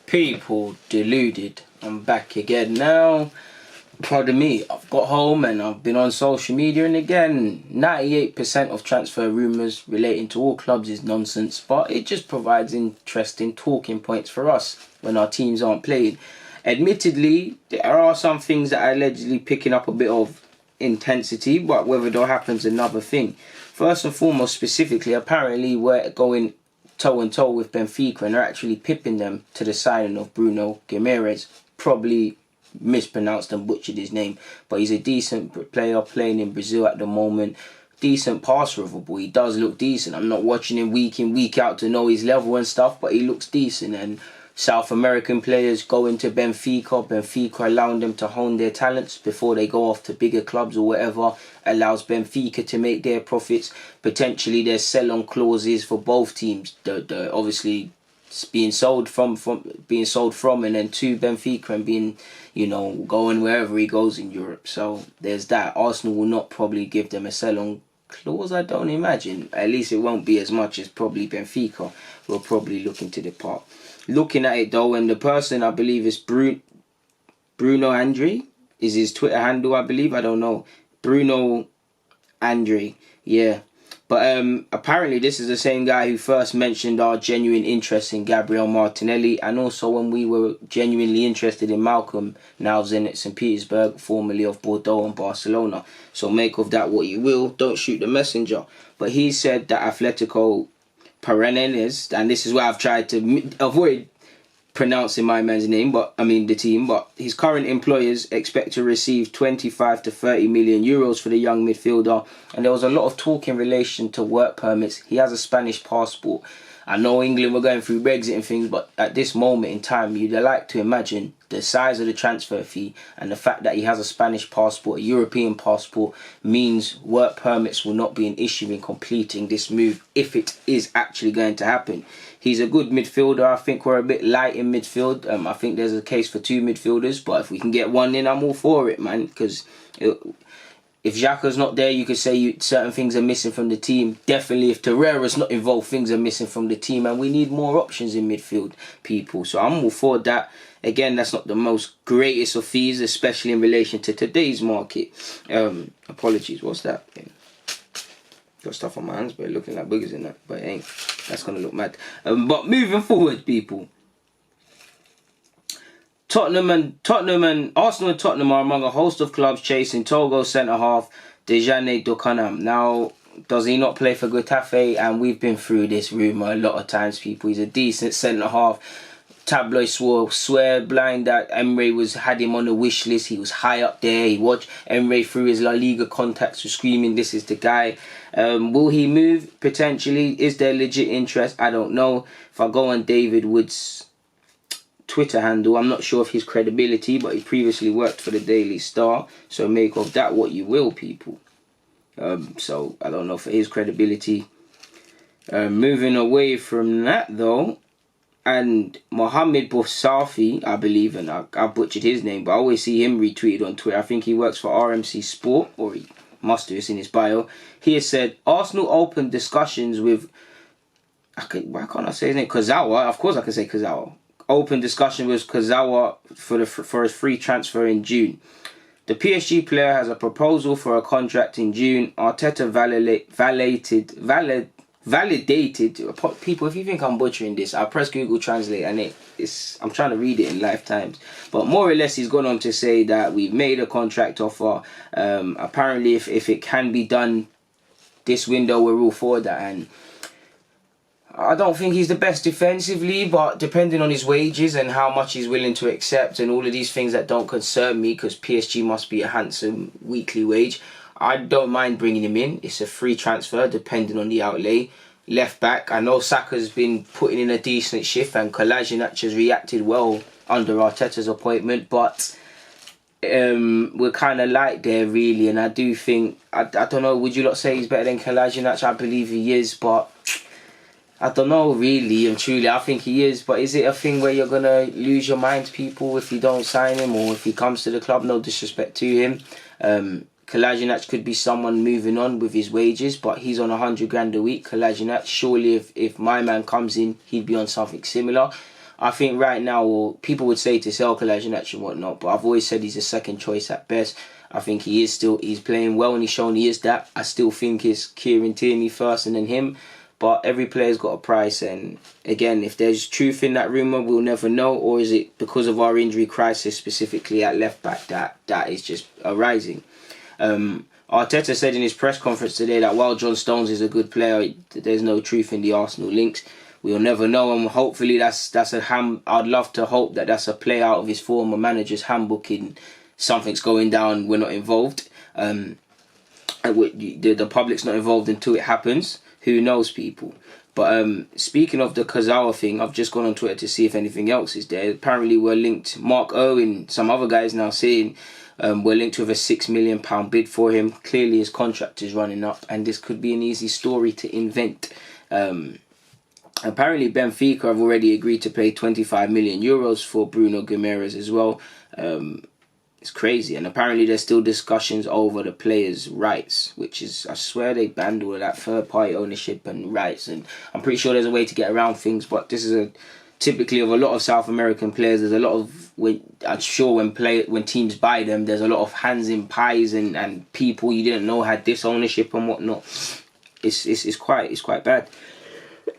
People, deluded. I'm back again now. Pardon me, I've got home and I've been on social media, and again, 98% of transfer rumours relating to all clubs is nonsense, but it just provides interesting talking points for us when our teams aren't playing. Admittedly, there are some things that are allegedly picking up a bit of intensity, but whether that happens is another thing. First and foremost, specifically, apparently we're going toe and toe with Benfica and are actually pipping them to the signing of Bruno Guimaraes. Probably mispronounced and butchered his name, but he's a decent player playing in Brazil at the moment. Decent passer of a boy. He does look decent. I'm not watching him week in, week out to know his level and stuff, but he looks decent. And South American players going to Benfica allowing them to hone their talents before they go off to bigger clubs or whatever, allows Benfica to make their profits. Potentially there's sell-on clauses for both teams. The obviously being sold from and then to Benfica and being, going wherever he goes in Europe. So there's that. Arsenal will not probably give them a sell-on clause, I don't imagine. At least it won't be as much as probably Benfica will probably looking to depart. Looking at it though, and the person I believe is Bruno Andre is his Twitter handle, I believe. I don't know. Bruno Andre, yeah. But apparently this is the same guy who first mentioned our genuine interest in Gabriel Martinelli, and also when we were genuinely interested in Malcolm, now Zenit St. Petersburg, formerly of Bordeaux and Barcelona. So make of that what you will. Don't shoot the messenger. But he said that Atletico Paranaense, and this is why I've tried to avoid pronouncing my man's name, the team, but his current employers expect to receive 25 to 30 million euros for the young midfielder. And there was a lot of talk in relation to work permits. He has a Spanish passport. I know England were going through Brexit and things, but at this moment in time, you'd like to imagine the size of the transfer fee and the fact that he has a Spanish passport, a European passport, means work permits will not be an issue in completing this move if it is actually going to happen. He's a good midfielder. I think we're a bit light in midfield. I think there's a case for two midfielders, but if we can get one in, I'm all for it, man, because if Xhaka's not there, you could say certain things are missing from the team. Definitely, if Torreira's not involved, things are missing from the team, and we need more options in midfield, people. So I'm all for that. Again, that's not the most greatest of fees, especially in relation to today's market. Apologies, what's that? Got stuff on my hands, but it's looking like boogers in that, but it ain't. That's gonna look mad. But moving forward, people. Arsenal and Tottenham are among a host of clubs chasing Togo centre-half Dejane Doucouré. Now, does he not play for Getafe? And we've been through this rumour a lot of times, people. He's a decent centre-half. Tabloids swear blind that Emre had him on the wish list. He was high up there. He watched Emre through his La Liga contacts were screaming, this is the guy. Will he move? Potentially. Is there legit interest? I don't know. If I go on David Wood's Twitter handle, I'm not sure of his credibility, but he previously worked for the Daily Star, so make of that what you will, people. So I don't know for his credibility. Moving away from that though, and Mohamed Bousafi, I believe, and I butchered his name, but I always see him retweeted on Twitter. I think he works for RMC Sport, or he must do, it's in his bio. He has said Arsenal opened discussions with, why can't I say his name? Kurzawa. Of course I can say Kurzawa. Open discussion with Kurzawa for a free transfer in June. The PSG player has a proposal for a contract in June. Arteta validated. People, if you think I'm butchering this, I'll press Google Translate and I'm trying to read it in lifetimes. But more or less, he's gone on to say that we've made a contract offer. Apparently, if it can be done this window, we're all for that. And I don't think he's the best defensively, but depending on his wages and how much he's willing to accept and all of these things that don't concern me, because PSG must be a handsome weekly wage, I don't mind bringing him in. It's a free transfer depending on the outlay. Left back, I know Saka's been putting in a decent shift and Kolasinac has reacted well under Arteta's appointment, but we're kind of light there really, and I do think, I don't know, would you not say he's better than Kolasinac? I believe he is, but I don't know really and truly. I think he is, but is it a thing where you're going to lose your mind, people, if you don't sign him or if he comes to the club? No disrespect to him. Kolasinac could be someone moving on with his wages, but he's on 100 grand a week. Kolasinac, surely if my man comes in, he'd be on something similar. I think right now, well, people would say to sell Kolasinac and whatnot, but I've always said he's a second choice at best. I think he's playing well and he's shown he is that. I still think it's Kieran Tierney first and then him. But every player's got a price, and again, if there's truth in that rumour, we'll never know. Or is it because of our injury crisis, specifically at left back, that is just arising? Arteta said in his press conference today that while John Stones is a good player, there's no truth in the Arsenal links. We'll never know, and hopefully I'd love to hope that that's a play out of his former manager's handbook in something's going down, we're not involved. And the public's not involved until it happens. Who knows, people? But speaking of the Kurzawa thing, I've just gone on Twitter to see if anything else is there. Apparently we're linked. Mark Owen, some other guys now saying we're linked with a £6 million bid for him. Clearly his contract is running up, and this could be an easy story to invent. Apparently Benfica have already agreed to pay 25 million euros for Bruno Guimaraes as well. It's crazy, and apparently there's still discussions over the players' rights, which is, I swear they banned all of that third-party ownership and rights, and I'm pretty sure there's a way to get around things, but this is typically of a lot of South American players. There's a lot of, I'm sure when teams buy them, there's a lot of hands in pies and people you didn't know had this ownership and whatnot. It's quite bad.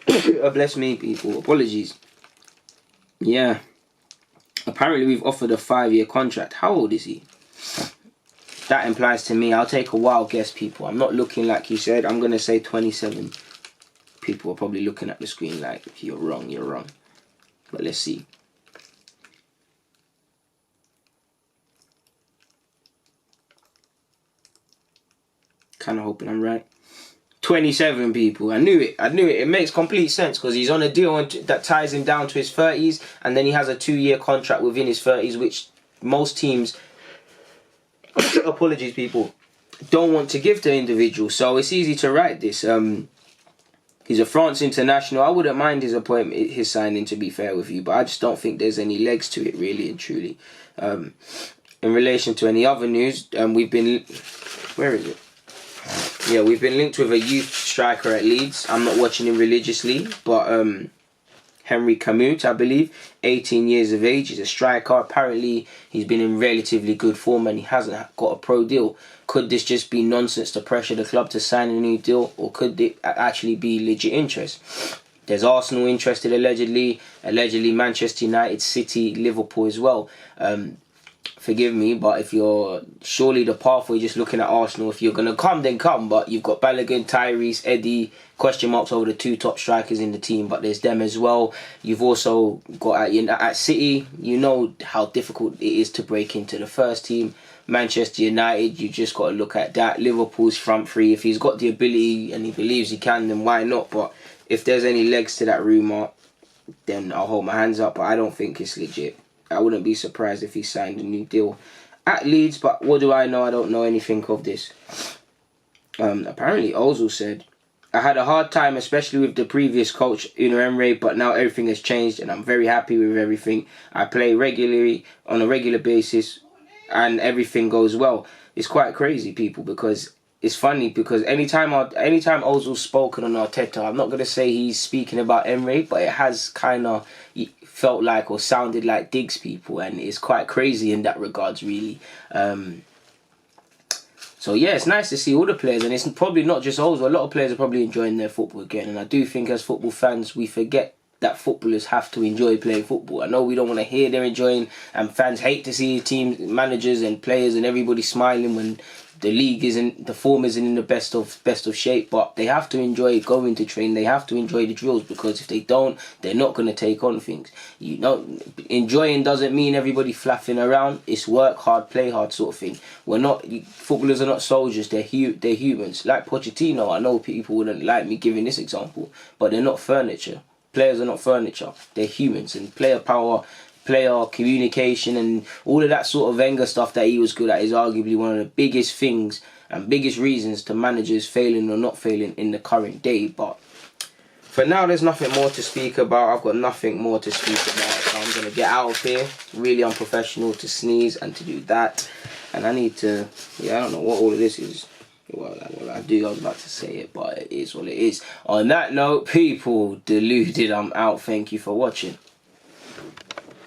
Bless me, people. Apologies. Yeah. Apparently we've offered a 5-year contract. How old is he? That implies to me, I'll take a wild guess, people. I'm not looking like you said. I'm going to say 27. People are probably looking at the screen like, if you're wrong, you're wrong. But let's see. Kind of hoping I'm right. 27, people. I knew it. It makes complete sense because he's on a deal that ties him down to his 30s, and then he has a 2-year contract within his 30s, which most teams, apologies, people, don't want to give to individuals. So it's easy to write this. He's a France international. I wouldn't mind his signing, to be fair with you, but I just don't think there's any legs to it, really and truly. In relation to any other news, we've been... Where is it? Yeah, we've been linked with a youth striker at Leeds. I'm not watching him religiously, but Henry Camus, I believe, 18 years of age. He's a striker. Apparently, he's been in relatively good form and he hasn't got a pro deal. Could this just be nonsense to pressure the club to sign a new deal, or could it actually be legit interest? There's Arsenal interested, allegedly Manchester United, City, Liverpool as well. Forgive me, but if you're surely the pathway just looking at Arsenal, if you're going to come, then come. But you've got Balogun, Tyrese, Eddie, question marks over the 2 top strikers in the team, but there's them as well. You've also got at City, you know how difficult it is to break into the first team. Manchester United, you just got to look at that. Liverpool's front three, if he's got the ability and he believes he can, then why not? But if there's any legs to that rumour, then I'll hold my hands up, but I don't think it's legit. I wouldn't be surprised if he signed a new deal at Leeds, but what do I know? I don't know anything of this. Apparently Ozil said, I had a hard time, especially with the previous coach, Unai Emery, but now everything has changed and I'm very happy with everything. I play regularly, on a regular basis, and everything goes well. It's quite crazy, people, because it's funny, because anytime Ozil's spoken on Arteta, I'm not going to say he's speaking about Emery, but it has kind of felt like or sounded like digs, people, and it's quite crazy in that regards, really. So yeah, it's nice to see all the players, and it's probably not just Ozil. A lot of players are probably enjoying their football again, and I do think as football fans we forget that footballers have to enjoy playing football. I know we don't want to hear they're enjoying, and fans hate to see teams, managers and players and everybody smiling when the form isn't in the best of shape, but they have to enjoy going to train. They have to enjoy the drills, because if they don't, they're not going to take on things. You know, enjoying doesn't mean everybody flapping around. It's work hard, play hard sort of thing. Footballers are not soldiers. They're humans. Like Pochettino, I know people wouldn't like me giving this example, but they're not furniture. Players are not furniture. They're humans, and player power, player communication, and all of that sort of Wenger stuff that he was good at is arguably one of the biggest things and biggest reasons to managers failing or not failing in the current day. But for now, there's nothing more to speak about. I've got nothing more to speak about, so I'm going to get out of here. Really unprofessional to sneeze and to do that. And I need to, I don't know what all of this is. Well, I was about to say it, but it is what it is. On that note, people, deluded, I'm out. Thank you for watching.